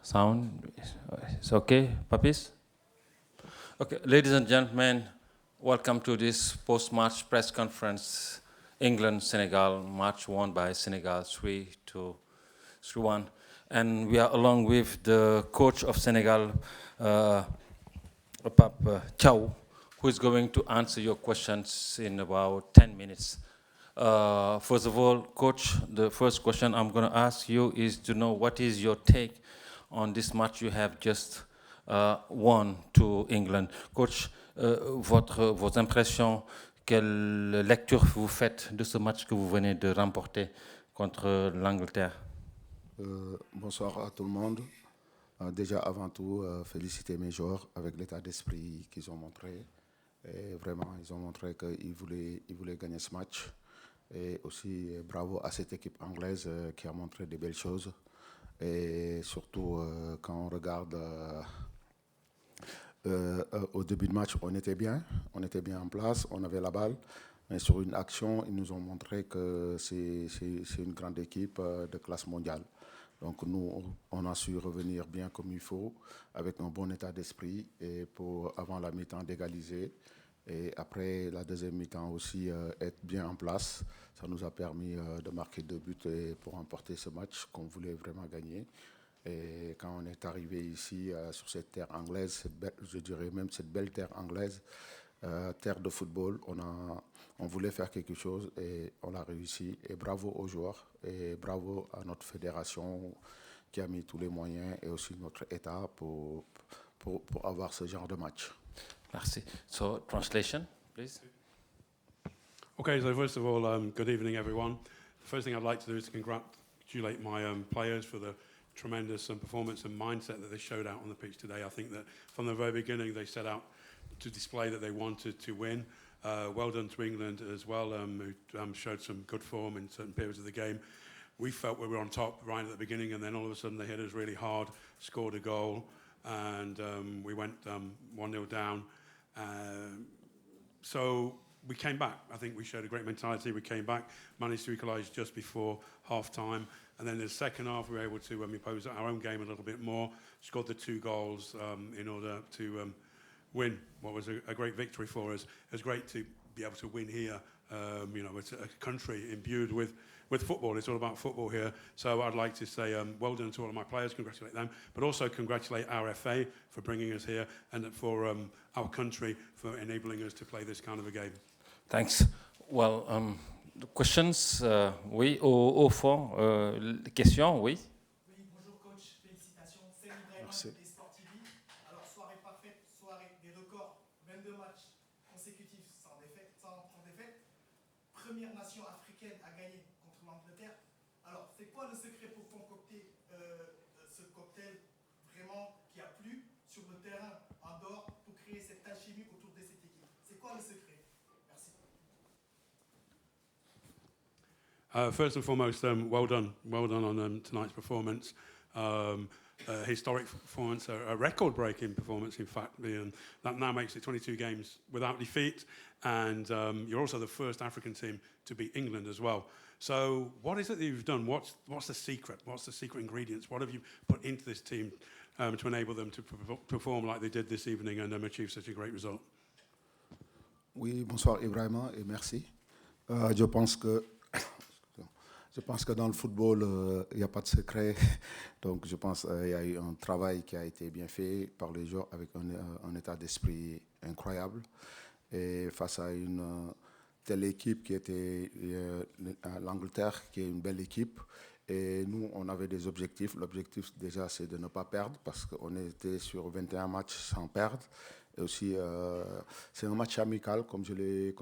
Sound is okay, puppies? Okay, ladies and gentlemen, welcome to this post-match press conference. England, Senegal, match won by Senegal 3-1. And we are along with the coach of Senegal, Pape Thiaw, who is going to answer your questions in about 10 minutes. First of all, Coach, the first question I'm going to ask you is to know what is your take on this match you have just won to England. Coach, vos impressions, quelle lecture vous faites de ce match que vous venez de remporter contre l'Angleterre? Bonsoir à tout le monde. Déjà, avant tout, féliciter mes joueurs avec l'état d'esprit qu'ils ont montré. Et vraiment, ils ont montré qu'ils voulaient gagner ce match. Et aussi, bravo à cette équipe anglaise qui a montré de belles choses. Et surtout, quand on regarde au début de match, on était bien en place, on avait la balle. Mais sur une action, ils nous ont montré que c'est une grande équipe de classe mondiale. Donc nous, on a su revenir bien comme il faut, avec un bon état d'esprit, et avant la mi-temps d'égaliser. Et après la deuxième mi-temps aussi, être bien en place. Ça nous a permis de marquer 2 buts pour remporter ce match qu'on voulait vraiment gagner. Et quand on est arrivé ici, sur cette terre anglaise, je dirais même cette belle terre anglaise, terre de football, on voulait faire quelque chose et on l'a réussi. Et bravo aux joueurs et bravo à notre fédération qui a mis tous les moyens et aussi notre État pour avoir ce genre de match. Merci. So, translation, please. Okay, so first of all, good evening, everyone. The first thing I'd like to do is to congratulate my players for the tremendous performance and mindset that they showed out on the pitch today. I think that from the very beginning, they set out to display that they wanted to win. Well done to England as well, who showed some good form in certain periods of the game. We felt we were on top right at the beginning, and then all of a sudden they hit us really hard, scored a goal, and we went 1-0 down. So we came back. I think we showed a great mentality. We came back, managed to equalise just before half-time. And then in the second half, we were able to impose our own game a little bit more, scored the 2 goals in order to win what was a great victory for us. It was great to be able to win here. It's a country imbued with football. It's all about football here. So I'd like to say well done to all of my players, congratulate them, but also congratulate our FA for bringing us here and for our country for enabling us to play this kind of a game. Thanks. Well, the questions, oui, au fond, questions, oui. Oui, bonjour coach, félicitations. C'est Ibrahim et Sport TV. Alors, soirée parfaite, soirée des records, 22 matchs consécutifs sans défaite. Première nation africaine à gagner contre l'Angleterre. Alors, c'est quoi le secret pour concocter ce cocktail vraiment qui a plu sur le terrain, en dehors, pour créer cette alchimie autour de cette équipe? C'est quoi le secret? Merci. First and foremost, well done on tonight's performance. Historic performance, a record-breaking performance, in fact. That now makes it 22 games without defeat, and you're also the first African team to beat England as well. So what is it that you've done? What's the secret? What's the secret ingredients? What have you put into this team to enable them to perform like they did this evening and achieve such a great result? Oui, bonsoir Ibrahima et merci. Je pense que dans le football, il n'y a pas de secret. Donc, je pense qu'il y a eu un travail qui a été bien fait par les joueurs avec un état d'esprit incroyable. Et face à une telle équipe qui était l'Angleterre, qui est une belle équipe. Et nous, on avait des objectifs. L'objectif, déjà, c'est de ne pas perdre parce qu'on était sur 21 matchs sans perdre. Et aussi, c'est un match amical, comme je l'ai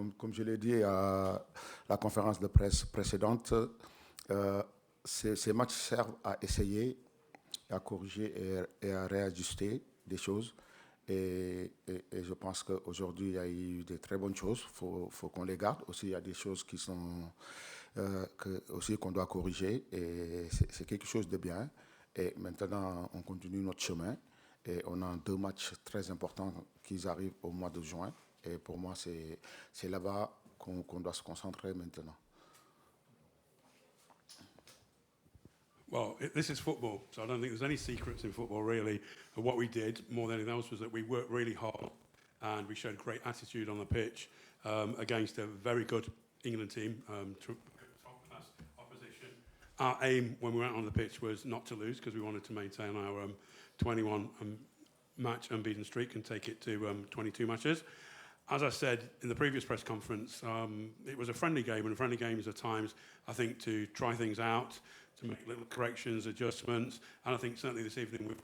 dit à la conférence de presse précédente. Ces matchs servent à essayer, à corriger et à réajuster des choses. Et je pense qu'aujourd'hui, il y a eu de très bonnes choses. Faut qu'on les garde. Aussi, il y a des choses qui sont aussi qu'on doit corriger. Et c'est quelque chose de bien. Et maintenant, on continue notre chemin. Et on a 2 matchs très importants qui arrivent au mois de juin. Et pour moi, c'est là-bas qu'on doit se concentrer maintenant. Well, this is football, so I don't think there's any secrets in football, really. And what we did, more than anything else, was that we worked really hard and we showed great attitude on the pitch against a very good England team, top-class opposition. Our aim when we went on the pitch was not to lose because we wanted to maintain our 21 match unbeaten streak and take it to 22 matches. As I said in the previous press conference, it was a friendly game, and friendly games are times, I think, to try things out, to make little corrections, adjustments, and I think certainly this evening we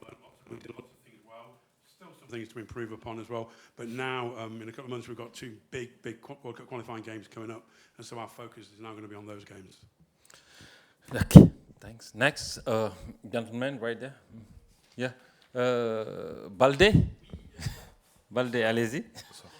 did lots of things well. Still some things to improve upon as well, but now in a couple of months we've got two big World Cup qualifying games coming up, and so our focus is now going to be on those games. Okay, thanks. Next, gentleman right there. Yeah. Balde? Balde, allez-y. Bonsoir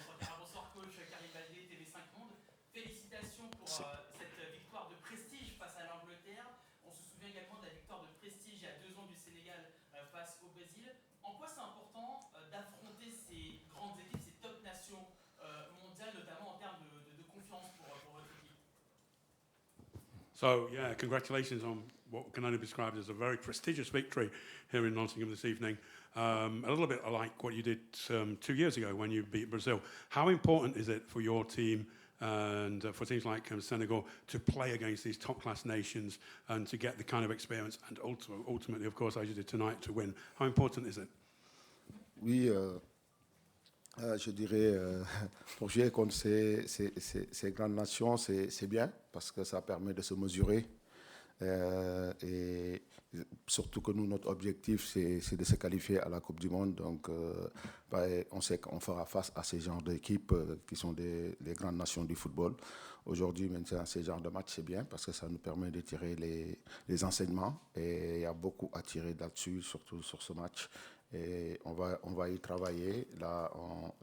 coach, Karim Baldé, TV5 Monde. Félicitations pour cette victoire de prestige face à l'Angleterre. On se souvient également de la victoire de prestige il y a 2 ans du Sénégal face au Brésil. En quoi c'est important d'affronter ces grandes équipes, ces top nations mondiales, notamment en termes de confiance pour votre équipe? So, yeah, congratulations on what can only be described as a very prestigious victory here in Nottingham this evening. A little bit like what you did 2 years ago when you beat Brazil. How important is it for your team and for teams like Senegal to play against these top-class nations and to get the kind of experience and ultimately, of course, as you did tonight, to win? How important is it? Oui, je dirais, pour jouer contre ces grandes nations, c'est bien parce que ça permet de se mesurer. Et surtout que nous, notre objectif, c'est de se qualifier à la Coupe du Monde. Donc, on sait qu'on fera face à ces genres d'équipes qui sont les grandes nations du football. Aujourd'hui, maintenant, ces genres de matchs, c'est bien parce que ça nous permet de tirer les enseignements. Et il y a beaucoup à tirer là-dessus, surtout sur ce match. Et on va y travailler. Là,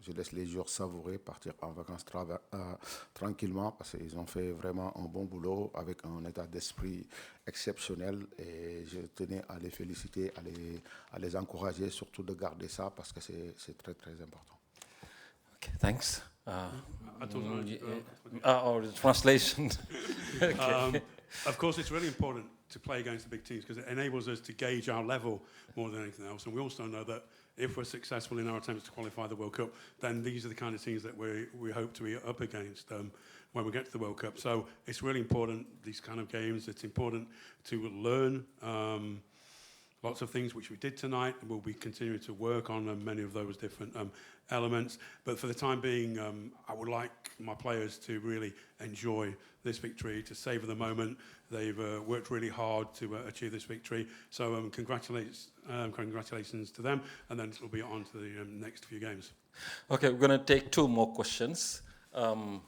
je laisse les joueurs savourer, partir en vacances tranquillement parce qu'ils ont fait vraiment un bon boulot avec un état d'esprit exceptionnel. Et je tenais à les féliciter, à les encourager, surtout de garder ça parce que c'est très, très important. Okay, thanks. The Translation. Okay. Of course, it's really important to play against the big teams because it enables us to gauge our level more than anything else. And we also know that if we're successful in our attempts to qualify the World Cup, then these are the kind of teams that we hope to be up against when we get to the World Cup. So it's really important, these kind of games. It's important to learn lots of things which we did tonight. We'll be continuing to work on many of those different elements. But for the time being, I would like my players to really enjoy this victory, to savour the moment. They've worked really hard to achieve this victory. So congratulations to them. And then we'll be on to the next few games. Okay, we're going to take 2 more questions. One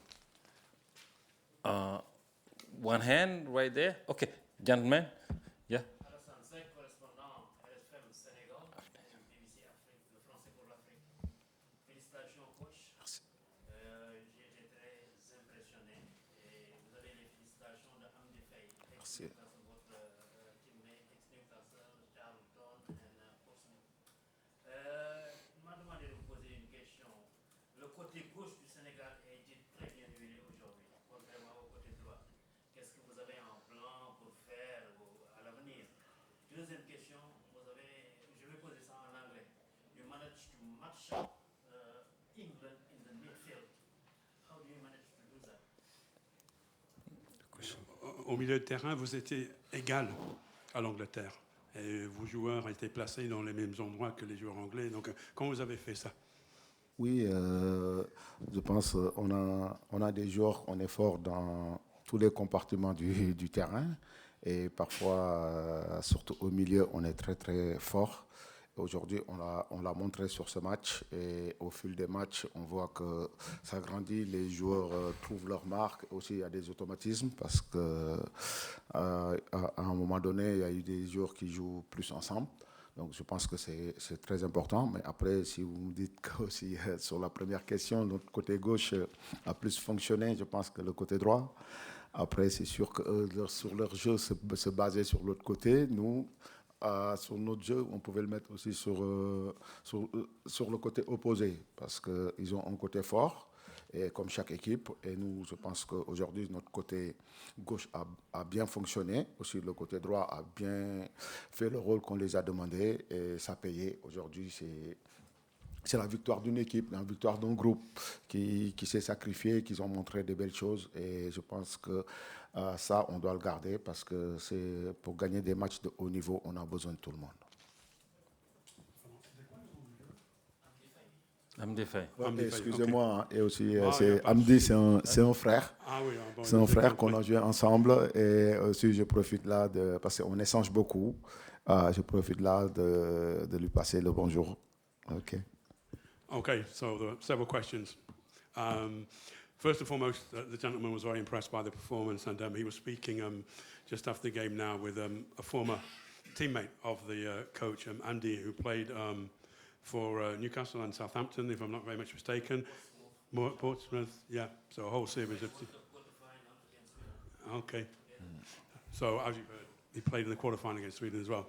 hand right there. Okay, gentlemen. Yeah. Le côté gauche du Sénégal a été très bien huilé aujourd'hui, contrairement au côté droit. Qu'est-ce que vous avez en plan pour faire à l'avenir? Deuxième question, je vais poser ça en anglais. You managed to match up England in the midfield. How do you manage to do that? Au milieu de terrain, vous étiez égal à l'Angleterre. Et vos joueurs étaient placés dans les mêmes endroits que les joueurs anglais. Donc, comment vous avez fait ça? Oui, je pense qu'on a des joueurs, on est fort dans tous les compartiments du terrain et parfois, surtout au milieu, on est très très fort. Aujourd'hui, on l'a montré sur ce match et au fil des matchs, on voit que ça grandit, les joueurs trouvent leur marque. Aussi, il y a des automatismes parce qu'à un moment donné, il y a eu des joueurs qui jouent plus ensemble. Donc, je pense que c'est très important. Mais après, si vous me dites que aussi, sur la première question, notre côté gauche a plus fonctionné, je pense que le côté droit. Après, c'est sûr que sur leur jeu, se baser sur l'autre côté. Nous, sur notre jeu, on pouvait le mettre aussi sur le côté opposé parce qu'ils ont un côté fort. et comme chaque équipe. Et nous, je pense qu'aujourd'hui, notre côté gauche a bien fonctionné. Aussi, le côté droit a bien fait le rôle qu'on les a demandé et ça a payé. Aujourd'hui, c'est la victoire d'une équipe, la victoire d'un groupe qui s'est sacrifié, qui ont montré de belles choses. Et je pense que ça, on doit le garder parce que pour gagner des matchs de haut niveau, on a besoin de tout le monde. Amdi Faye. Excusez-moi, okay. Et aussi, c'est Amdi, c'est un frère. Ah oui, bon, c'est un frère qu'on a joué ensemble. Et aussi, je profite là, parce qu'on échange beaucoup, je profite là de lui passer le bonjour. OK. Okay, so there are several questions. First and foremost, the gentleman was very impressed by the performance, and he was speaking just after the game now with a former teammate of the coach, Andy, who played for Newcastle and Southampton, if I'm not very much mistaken. Portsmouth, yeah, so a whole series of... Okay. So, as you've heard, he played in the quarterfinal against Sweden as well,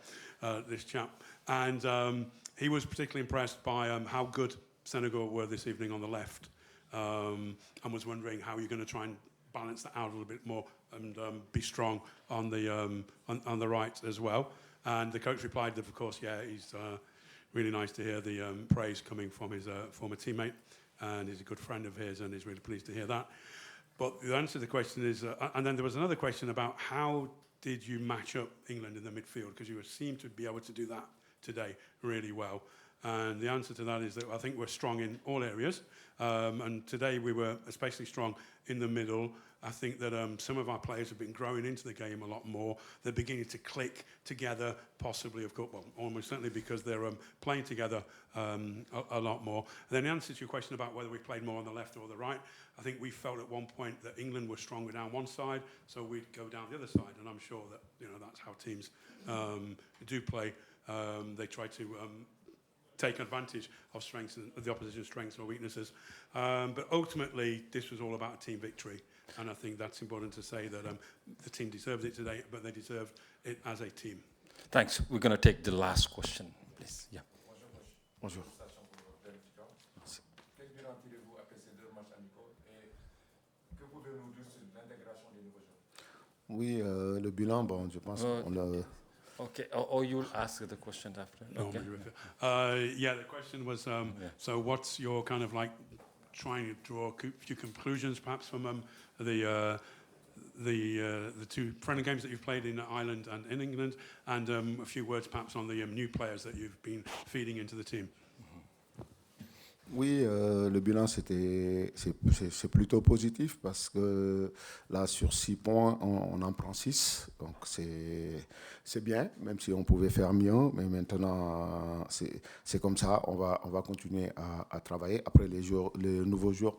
this chap. And he was particularly impressed by how good Senegal were this evening on the left, and was wondering how you're going to try and balance that out a little bit more and be strong on the right as well. And the coach replied that, of course, yeah, he's really nice to hear the praise coming from his former teammate, and he's a good friend of his, and he's really pleased to hear that. But the answer to the question is, and then there was another question about how did you match up England in the midfield, because you seem to be able to do that today really well. And the answer to that is that I think we're strong in all areas. And today we were especially strong in the middle. I think that some of our players have been growing into the game a lot more. They're beginning to click together, possibly, of course, well, almost certainly because they're playing together a lot more. And then the answer to your question about whether we played more on the left or the right, I think we felt at one point that England was stronger down one side, so we'd go down the other side. And I'm sure that that's how teams do play. They try to take advantage of strengths, of the opposition's strengths or weaknesses. But ultimately, this was all about a team victory. And I think that's important to say that the team deserved it today, but they deserved it as a team. Thanks. We're going to take the last question, please. Yeah. Bonjour. Quel bilan tirez-vous après ces 2 matchs amicaux et que pouvez-vous nous dire sur l'intégration des nouveaux joueurs? Oui, le bilan, bon, je pense qu'on a... Okay, or you'll ask the question after. Okay. Yeah, the question was, so what's your kind of like trying to draw a few conclusions perhaps from the 2 friendly games that you've played in Ireland and in England, and a few words perhaps on the new players that you've been feeding into the team. Oui, le bilan, c'est plutôt positif parce que là, sur 6 points, on en prend 6. Donc, c'est bien, même si on pouvait faire mieux. Mais maintenant, c'est comme ça. On va continuer à travailler. Après, les nouveaux joueurs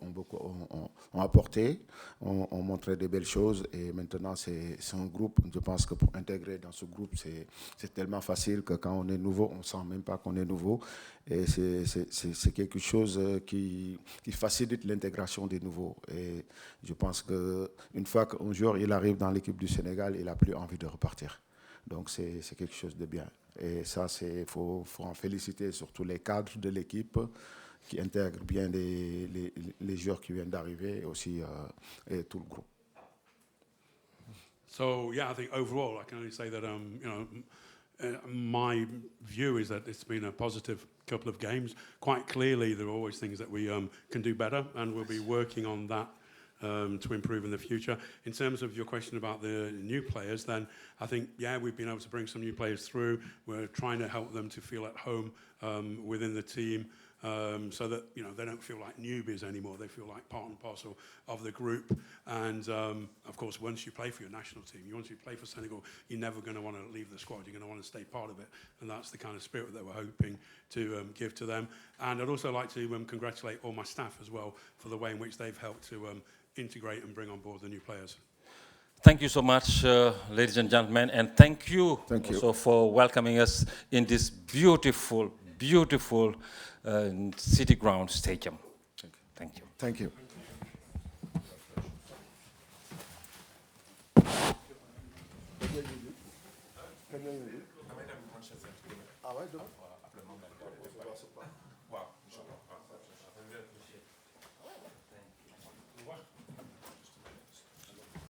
ont apporté, ont montré de belles choses. Et maintenant, c'est un groupe. Je pense que pour intégrer dans ce groupe, c'est tellement facile que quand on est nouveau, on ne sent même pas qu'on est nouveau. Et c'est quelque chose qui facilite l'intégration des nouveaux. Et je pense qu'une fois qu'un joueur il arrive dans l'équipe du Sénégal, il n'a plus envie de repartir. Donc c'est quelque chose de bien. Et ça, faut en féliciter surtout les cadres de l'équipe qui intègrent bien les joueurs qui viennent d'arriver et aussi et tout le groupe. So yeah, I think overall I can only say that my view is that it's been a positive couple of games. Quite clearly, there are always things that we can do better, and we'll be working on that to improve in the future. In terms of your question about the new players, then I think, yeah, we've been able to bring some new players through. We're trying to help them to feel at home within the team. So that they don't feel like newbies anymore. They feel like part and parcel of the group. And of course, once you play for your national team, once you play for Senegal, you're never going to want to leave the squad. You're going to want to stay part of it. And that's the kind of spirit that we're hoping to give to them. And I'd also like to congratulate all my staff as well for the way in which they've helped to integrate and bring on board the new players. Thank you so much, ladies and gentlemen, and thank you also for welcoming us in this beautiful City Ground Stadium. Thank you. Thank you. Ah ouais,